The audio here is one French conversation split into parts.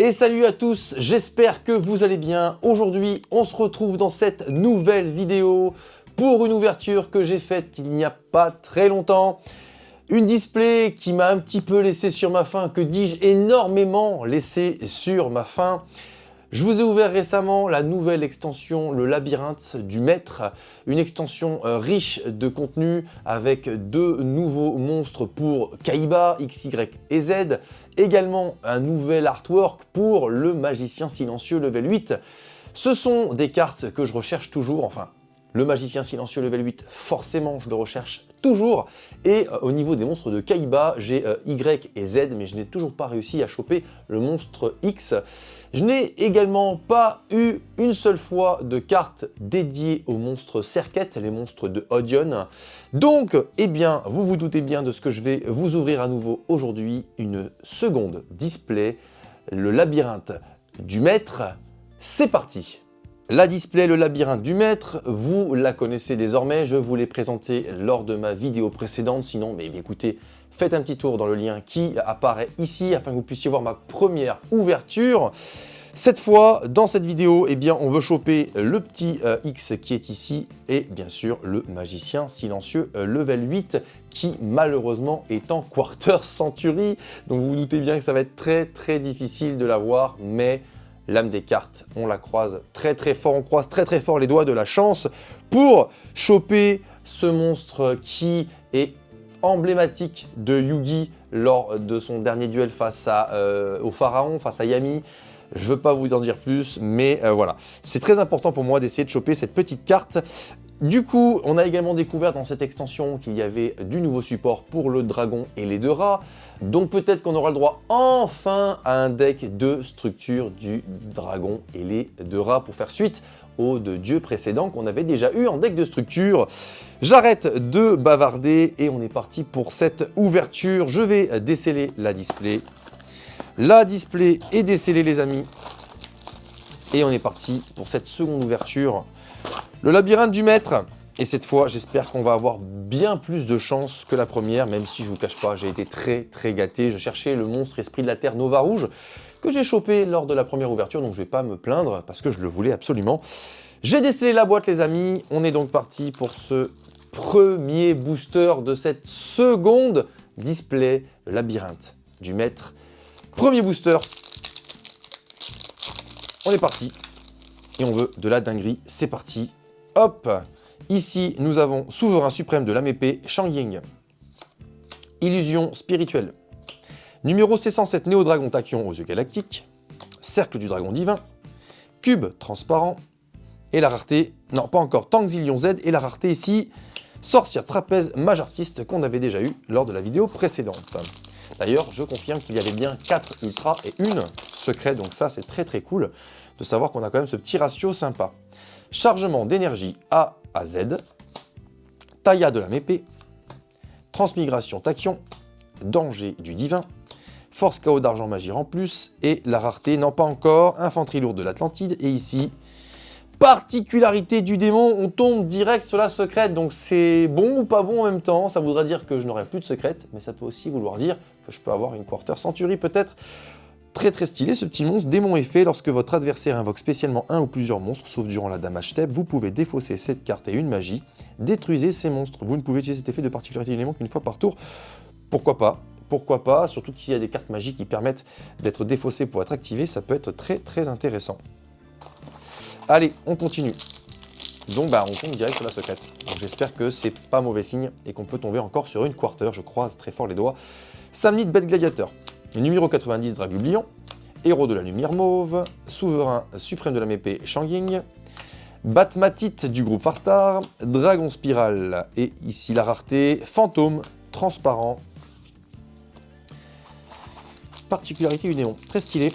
Et salut à tous, j'espère que vous allez bien. Aujourd'hui, on se retrouve dans cette nouvelle vidéo pour une ouverture que j'ai faite il n'y a pas très longtemps. Une display qui m'a un petit peu laissé sur ma faim, que dis-je, énormément laissé sur ma faim. Je vous ai ouvert récemment la nouvelle extension, le labyrinthe du maître, une extension riche de contenu avec deux nouveaux monstres pour Kaiba, X, Y et Z, également un nouvel artwork pour le magicien silencieux level 8. Ce sont des cartes que je recherche toujours, enfin, le magicien silencieux level 8, forcément je le recherche toujours. Et au niveau des monstres de Kaiba, j'ai Y et Z, mais je n'ai toujours pas réussi à choper le monstre X. Je n'ai également pas eu une seule fois de carte dédiée aux monstres Serket, les monstres de Odion. Donc, eh bien, vous vous doutez bien de ce que je vais vous ouvrir à nouveau aujourd'hui, une seconde display, le labyrinthe du maître. C'est parti! La display, le labyrinthe du maître, vous la connaissez désormais, je vous l'ai présenté lors de ma vidéo précédente, sinon, mais écoutez, faites un petit tour dans le lien qui apparaît ici afin que vous puissiez voir ma première ouverture. Cette fois, dans cette vidéo, eh bien, on veut choper le petit X qui est ici et bien sûr le magicien silencieux level 8 qui malheureusement est en Quarter Century. Donc vous vous doutez bien que ça va être très difficile de l'avoir, mais l'âme des cartes, on la croise très fort, on croise très fort les doigts de la chance pour choper ce monstre qui est emblématique de Yugi lors de son dernier duel face au pharaon, face à Yami. Je ne veux pas vous en dire plus, mais voilà. C'est très important pour moi d'essayer de choper cette petite carte. Du coup, on a également découvert dans cette extension qu'il y avait du nouveau support pour le dragon et les deux rats. Donc peut-être qu'on aura le droit enfin à un deck de structure du dragon et les deux rats pour faire suite aux deux dieux précédents qu'on avait déjà eu en deck de structure. J'arrête de bavarder et on est parti pour cette ouverture. Je vais déceler la display. La display est décellée les amis. Et on est parti pour cette seconde ouverture. Le labyrinthe du maître. Et cette fois, j'espère qu'on va avoir bien plus de chance que la première, même si je vous cache pas, j'ai été très gâté. Je cherchais le monstre esprit de la terre Nova Rouge que j'ai chopé lors de la première ouverture, donc je vais pas me plaindre parce que je le voulais absolument. J'ai décellé la boîte les amis. On est donc parti pour ce premier booster de cette seconde display, le labyrinthe du maître. Premier booster. On est parti. Et on veut de la dinguerie. C'est parti. Hop. Ici, nous avons Souverain suprême de l'âme épée, Shang Ying. Illusion spirituelle. Numéro C107, Néo-Dragon Tachyon aux yeux galactiques. Cercle du dragon divin. Cube transparent. Et la rareté, non pas encore, Tangzillion Z. Et la rareté ici, Sorcière trapèze mage artiste qu'on avait déjà eu lors de la vidéo précédente. D'ailleurs, je confirme qu'il y avait bien 4 ultras et une secrète, donc ça c'est très cool de savoir qu'on a quand même ce petit ratio sympa. Chargement d'énergie A à Z, Taïa de l'âme épée, Transmigration Tachyon, Danger du divin, Force chaos d'argent magie en plus, et la rareté, non pas encore, Infanterie lourde de l'Atlantide, et ici, particularité du démon, on tombe direct sur la secrète, donc c'est bon ou pas bon en même temps, ça voudrait dire que je n'aurai plus de secrète, mais ça peut aussi vouloir dire que je peux avoir une Quarter Century peut-être. Très stylé ce petit monstre, démon effet, lorsque votre adversaire invoque spécialement un ou plusieurs monstres, sauf durant la damage step, vous pouvez défausser cette carte et une magie, détruisez ces monstres. Vous ne pouvez utiliser cet effet de particularité du démon qu'une fois par tour. Pourquoi pas, surtout qu'il y a des cartes magiques qui permettent d'être défaussées pour être activées, ça peut être très intéressant. Allez, on continue. Donc on tombe direct sur la secrète. Donc j'espère que c'est pas mauvais signe et qu'on peut tomber encore sur une Quarter, je croise très fort les doigts. Samnite Bête Gladiateur. Numéro 90, Dragublion, Héros de la lumière mauve, Souverain suprême de l'âme épée, Shang Ying, Batmatite du groupe Farstar, Dragon Spirale, et ici la rareté, Fantôme, transparent. Particularité du néon, très stylé.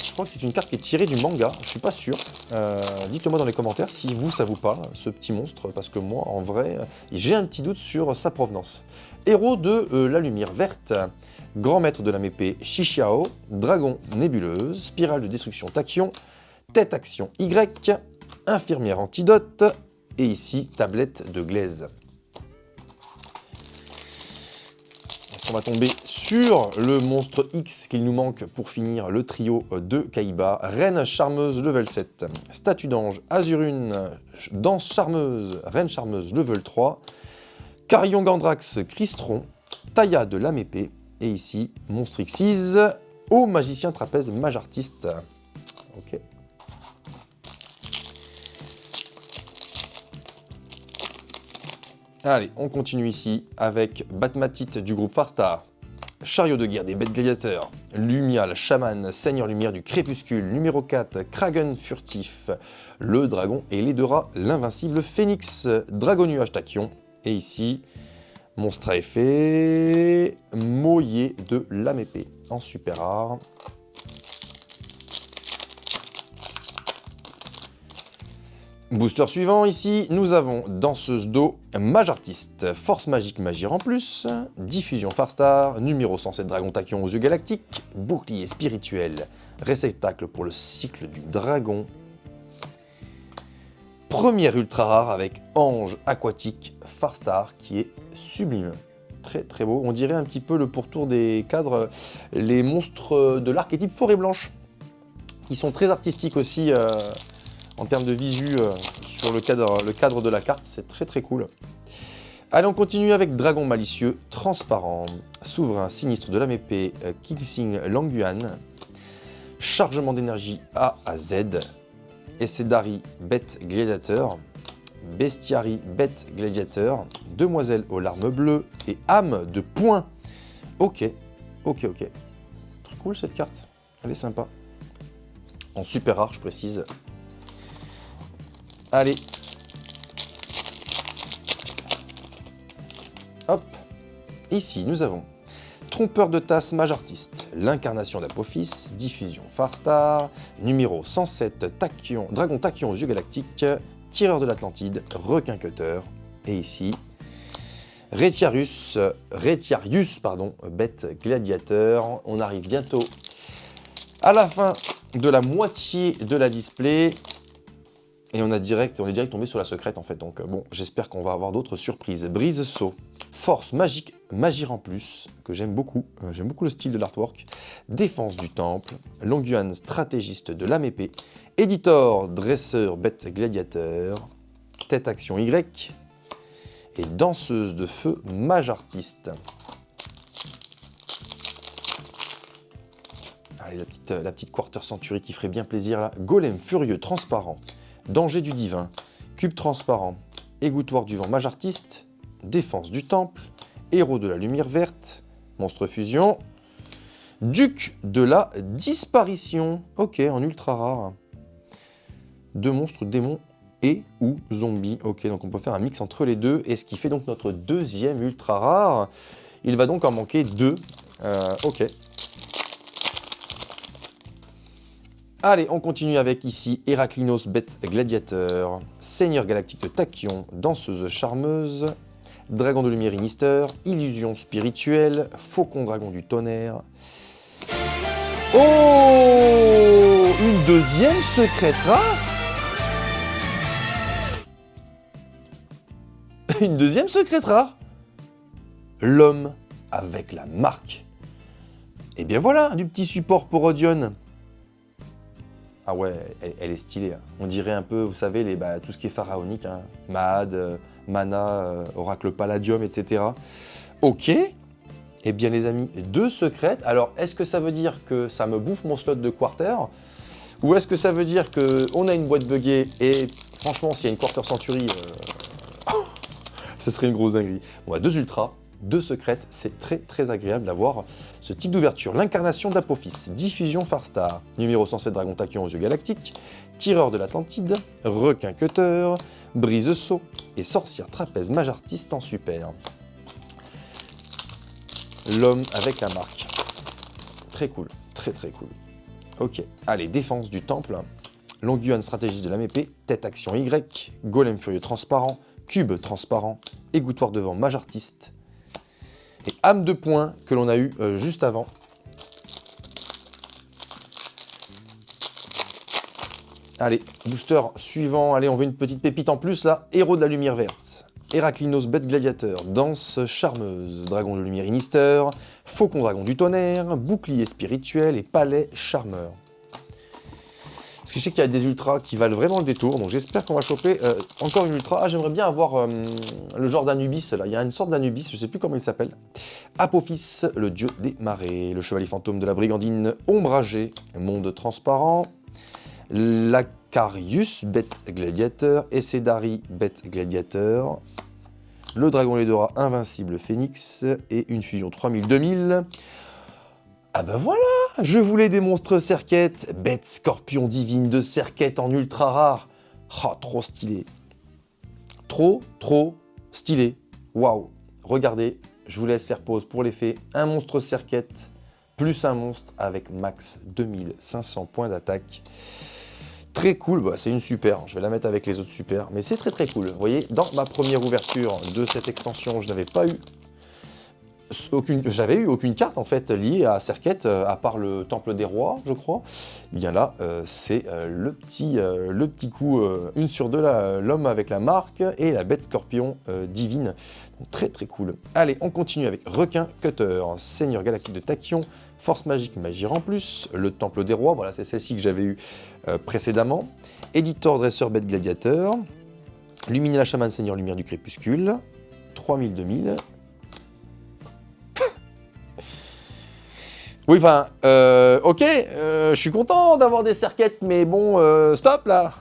Je crois que c'est une carte qui est tirée du manga, je suis pas sûr. Dites-le moi dans les commentaires si vous, ça vous parle, ce petit monstre, parce que moi, en vrai, j'ai un petit doute sur sa provenance. Héros de la lumière verte, Grand maître de l'âme épée, Shichiao, Dragon nébuleuse, Spirale de destruction Tachyon, Tête action Y, Infirmière antidote, et ici, Tablette de glaise. On va tomber sur le monstre X qu'il nous manque pour finir le trio de Kaiba. Reine charmeuse level 7, statue d'ange Azurune, danse charmeuse, reine charmeuse level 3, Carillon Gandrax Crystron, Taya de lame épée, et ici monstre Xyz, au magicien trapèze mage artiste. Ok. Allez, on continue ici avec Batmatite du groupe Farstar, Chariot de guerre des bêtes gladiateurs, Lumial, Chaman, Seigneur Lumière du crépuscule, numéro 4, Kragen furtif, le dragon et les deux rats, l'invincible Phénix, Dragon Nuage Tachyon, et ici, monstre à effet, Moyer de lame épée, en super rare. Booster suivant, ici, nous avons Danseuse d'eau, Mage Artiste, Force Magique Magir en plus, Diffusion Farstar, numéro 107 Dragon Tachyon aux yeux galactiques, Bouclier spirituel, Réceptacle pour le cycle du dragon, Première ultra rare avec Ange aquatique Farstar qui est sublime. Très très beau, on dirait un petit peu le pourtour des cadres, les monstres de l'archétype Forêt Blanche, qui sont très artistiques aussi en termes de visu sur le cadre de la carte, c'est très très cool. Allez, on continue avec Dragon malicieux, transparent, souverain sinistre de lame épée, Kingsing Languan, chargement d'énergie A à Z, Essedari bête gladiateur, Bestiari bête gladiateur, demoiselle aux larmes bleues et âme de poing. Ok, ok. Très cool cette carte, elle est sympa. En super rare, je précise. Allez. Hop. Ici, nous avons Trompeur de tasse mage artiste, l'incarnation d'Apophis, diffusion Farstar, numéro 107 Tachyon, Dragon Tachyon aux yeux galactiques, tireur de l'Atlantide, requin cutter, et ici Retiarius, bête gladiateur. On arrive bientôt à la fin de la moitié de la display. Et on est direct tombé sur la secrète en fait, donc bon, j'espère qu'on va avoir d'autres surprises. Brise saut, force magique, magir en plus, que j'aime beaucoup le style de l'artwork. Défense du temple, Longuan stratégiste de lame épée, éditeur, dresseur, bête gladiateur, tête action Y, et danseuse de feu, mage artiste. Allez, la petite Quarter Century qui ferait bien plaisir là. Golem furieux, transparent. Danger du divin, cube transparent, égouttoir du vent mage artiste, défense du temple, héros de la lumière verte, monstre fusion, duc de la disparition, ok, en ultra rare, deux monstres démons et ou zombies, ok, donc on peut faire un mix entre les deux, et ce qui fait donc notre deuxième ultra rare. Il va donc en manquer deux, ok. Allez, on continue avec ici Héraclinos, bête gladiateur, Seigneur galactique de Tachyon, danseuse charmeuse, Dragon de lumière Inister, illusion spirituelle, Faucon dragon du tonnerre. Oh, une deuxième secrète rare. Une deuxième secrète rare. L'homme avec la marque. Et bien voilà, du petit support pour Odion. Ah ouais, elle est stylée. Hein. On dirait un peu, vous savez, tout ce qui est pharaonique, hein. Mahad, Mana, Oracle Palladium, etc. Ok. Eh bien les amis, deux secrètes. Alors, est-ce que ça veut dire que ça me bouffe mon slot de quarter? Ou est-ce que ça veut dire qu'on a une boîte buggée et franchement, s'il y a une Quarter Century, ce serait une grosse dinguerie. Bon, bah, deux ultras. Deux secrètes, c'est très très agréable d'avoir ce type d'ouverture. L'incarnation d'Apophis, diffusion Farstar, numéro 107 Dragon Tachyon aux yeux galactiques, tireur de l'Atlantide, requin cutter, brise saut et sorcière trapèze mage artiste en super. L'homme avec la marque. Très cool, très très cool. Ok, allez, défense du temple, Longuan stratégiste de lame épée, tête action Y, golem furieux transparent, cube transparent, égouttoir de vent mage artiste, et âme de poing que l'on a eu juste avant. Allez, booster suivant. Allez, on veut une petite pépite en plus là. Héros de la lumière verte. Héraclinos bête gladiateur, danse charmeuse, dragon de lumière Inister, faucon dragon du tonnerre, bouclier spirituel et palais charmeur. Parce que je sais qu'il y a des ultras qui valent vraiment le détour, donc j'espère qu'on va choper encore une ultra. Ah, j'aimerais bien avoir le genre d'Anubis, là. Il y a une sorte d'Anubis, je sais plus comment il s'appelle. Apophis, le dieu des marées, le chevalier fantôme de la brigandine ombragée, monde transparent, Lacarius, bête gladiateur, Essedari, bête gladiateur, le dragon Ledora, invincible phénix, et une fusion 3000-2000. Ah bah voilà, je voulais des monstres Serquette, bête scorpion divine de Serquette en ultra rare. Ah, trop stylé. Trop stylé. Waouh. Regardez, je vous laisse faire pause pour l'effet. Un monstre Serquette, plus un monstre avec max 2500 points d'attaque. Très cool, bah, c'est une super, je vais la mettre avec les autres super, mais c'est très cool. Vous voyez, dans ma première ouverture de cette extension, je n'avais pas eu aucune carte en fait liée à Serquette, à part le Temple des Rois, je crois. Et bien là, c'est le petit coup, 1 sur 2, l'homme avec la marque et la bête scorpion divine. Donc, très cool. Allez, on continue avec Requin Cutter, Seigneur Galactique de Tachyon, Force Magique, Magie en plus, le Temple des Rois, voilà, c'est celle-ci que j'avais eu précédemment. Éditeur, Dresseur, Bête Gladiateur, Luminé la Chamane, Seigneur Lumière du Crépuscule, 3000-2000. Oui, enfin, ok, je suis content d'avoir des Serquettes, mais bon, stop là.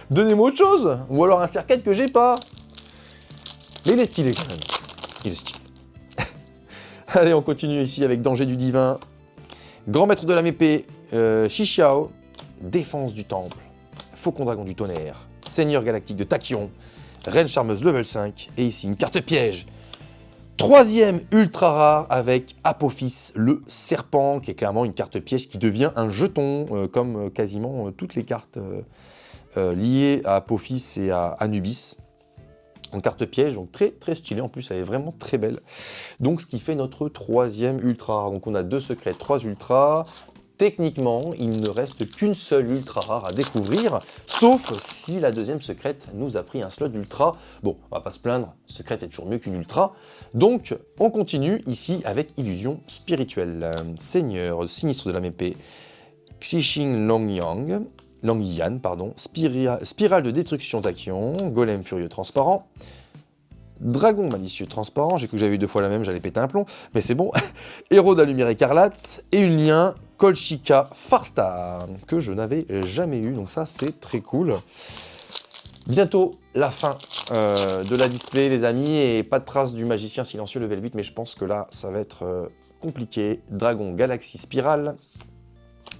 Donnez-moi autre chose, ou alors un Serquette que j'ai pas. Mais il est stylé quand même, il est stylé. Allez, on continue ici avec Danger du Divin, Grand Maître de la Mépée, Xixiao, Défense du Temple, Faucon Dragon du Tonnerre, Seigneur Galactique de Tachyon, Reine Charmeuse level 5, et ici une carte piège. Troisième ultra rare avec Apophis, le serpent, qui est clairement une carte piège qui devient un jeton, comme quasiment toutes les cartes liées à Apophis et à Anubis. En carte piège, donc très stylée, en plus elle est vraiment très belle. Donc ce qui fait notre troisième ultra rare. Donc on a 2 secrets, 3 ultras. Techniquement, il ne reste qu'une seule ultra rare à découvrir, sauf si la deuxième secrète nous a pris un slot d'ultra. Bon, on va pas se plaindre, secrète est toujours mieux qu'une ultra. Donc, on continue ici avec Illusion Spirituelle. Seigneur sinistre de la Mépée, Xixing Longyan, pardon, Spirale de Destruction Tachyon, Golem Furieux Transparent, Dragon Malicieux Transparent, j'ai cru que j'avais eu 2 fois la même, j'allais péter un plomb, mais c'est bon. Héros de la Lumière Écarlate, et une lien Kolchika Farstar, que je n'avais jamais eu, donc ça c'est très cool. Bientôt la fin de la display les amis, et pas de trace du magicien silencieux level 8, mais je pense que là ça va être compliqué. Dragon Galaxie Spirale,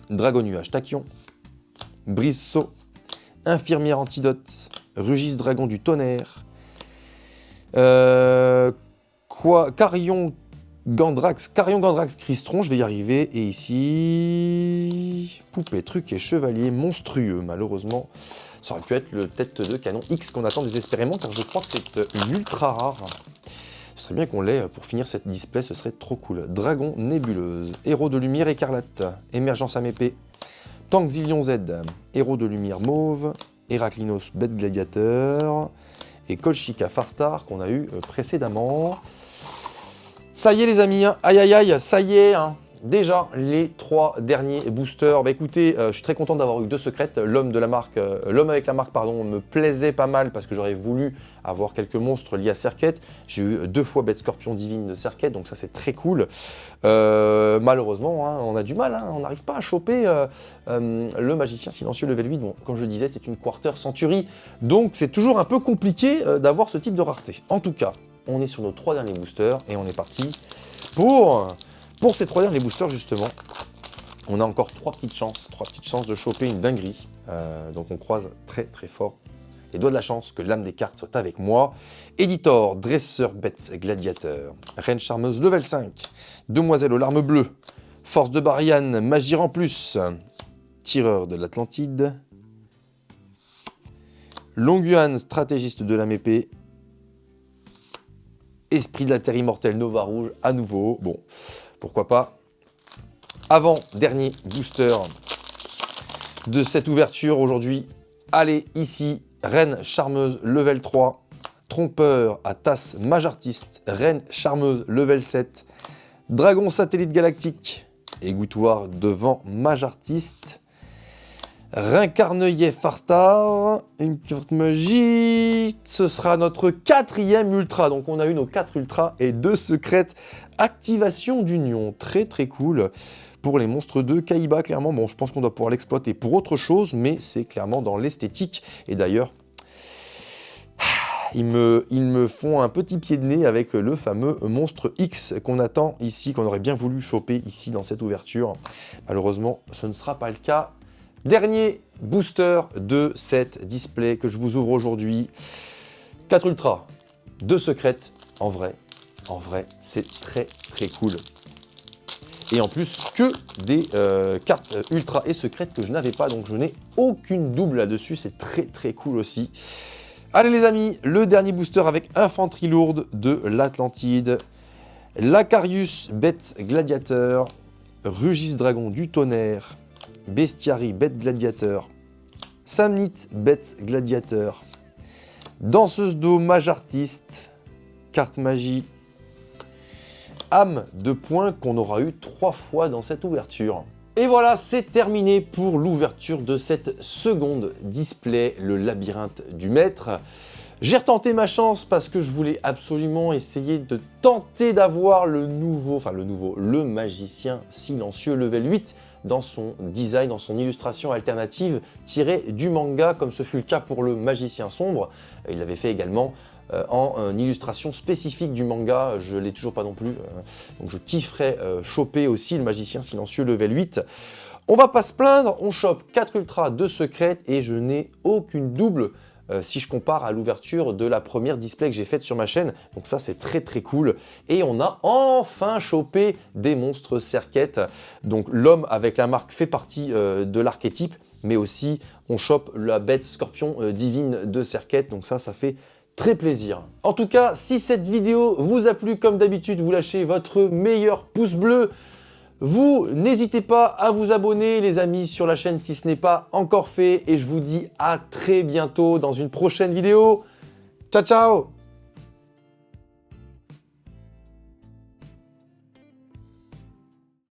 Dragon Nuage Tachyon, Brise-Saut, Infirmière Antidote, Rugis Dragon du Tonnerre, Carrion Gandrax Cristron, je vais y arriver, et ici, Poupée, Truc et Chevalier Monstrueux, malheureusement, ça aurait pu être le tête de canon X qu'on attend désespérément, car je crois que c'est une ultra rare. Ce serait bien qu'on l'ait pour finir cette display, ce serait trop cool. Dragon Nébuleuse, Héros de Lumière Écarlate, Émergence à Mépée, Tankzillion Z, Héros de Lumière Mauve, Héraclinos Bête Gladiateur, et Kolchika Farstar qu'on a eu précédemment. Ça y est les amis, hein. Aïe, ça y est, hein. Déjà les 3 derniers boosters. Bah écoutez, je suis très content d'avoir eu 2 secrètes. L'homme avec la marque, pardon, me plaisait pas mal parce que j'aurais voulu avoir quelques monstres liés à Serquette. J'ai eu 2 fois Bête Scorpion Divine de Serquette, donc ça c'est très cool. Malheureusement, hein, on a du mal, hein, on n'arrive pas à choper le magicien silencieux level 8. Bon, comme je le disais, c'est une Quarter Century, donc c'est toujours un peu compliqué d'avoir ce type de rareté. En tout cas, on est sur nos 3 derniers boosters et on est parti pour ces 3 derniers boosters justement. On a encore 3 petites chances de choper une dinguerie. Donc on croise très fort les doigts de la chance que l'âme des cartes soit avec moi. Éditor, Dresseur Bête Gladiateur, Reine Charmeuse level 5, Demoiselle aux larmes bleues, Force de Barian, Magie en plus, Tireur de l'Atlantide, Longuan, Stratégiste de la Mépée, Esprit de la Terre Immortelle Nova Rouge à nouveau. Bon, pourquoi pas. Avant-dernier booster de cette ouverture aujourd'hui. Allez, ici, Reine Charmeuse level 3, Trompeur à tasse mage artiste, reine charmeuse level 7, dragon satellite galactique, égouttoir devant mage artiste, Rincarneuillet Farstar, une carte magie, ce sera notre 4e ultra, donc on a eu nos 4 ultras et 2 secrètes, activation d'union, très très cool pour les monstres de Kaiba, clairement, bon je pense qu'on doit pouvoir l'exploiter pour autre chose, mais c'est clairement dans l'esthétique, et d'ailleurs, ils me font un petit pied de nez avec le fameux monstre X qu'on attend ici, qu'on aurait bien voulu choper ici dans cette ouverture, malheureusement ce ne sera pas le cas. Dernier booster de cette display que je vous ouvre aujourd'hui. 4 ultras, 2 secrètes. En vrai, c'est très très cool. Et en plus, que des cartes ultra et secrètes que je n'avais pas. Donc je n'ai aucune double là-dessus. C'est très très cool aussi. Allez les amis, le dernier booster avec infanterie lourde de l'Atlantide. Lacarius, bête gladiateur. Rugis dragon du tonnerre. Bestiary, bête gladiateur, Samnite, bête gladiateur, danseuse d'eau, mage artiste, carte magie, âme de poing qu'on aura eu 3 fois dans cette ouverture. Et voilà, c'est terminé pour l'ouverture de cette seconde display, le labyrinthe du maître. J'ai retenté ma chance parce que je voulais absolument essayer de tenter d'avoir le magicien silencieux level 8 dans son design, dans son illustration alternative tirée du manga, comme ce fut le cas pour le magicien sombre. Il l'avait fait également en illustration spécifique du manga, je ne l'ai toujours pas non plus, donc je kifferais choper aussi le magicien silencieux level 8. On va pas se plaindre, on chope 4 ultras, 2 secrètes et je n'ai aucune double si je compare à l'ouverture de la première display que j'ai faite sur ma chaîne. Donc ça, c'est très très cool. Et on a enfin chopé des monstres Serket. Donc l'homme avec la marque fait partie de l'archétype, mais aussi on chope la bête scorpion divine de Serket. Donc ça fait très plaisir. En tout cas, si cette vidéo vous a plu, comme d'habitude, vous lâchez votre meilleur pouce bleu. Vous n'hésitez pas à vous abonner les amis sur la chaîne si ce n'est pas encore fait et je vous dis à très bientôt dans une prochaine vidéo. Ciao ciao!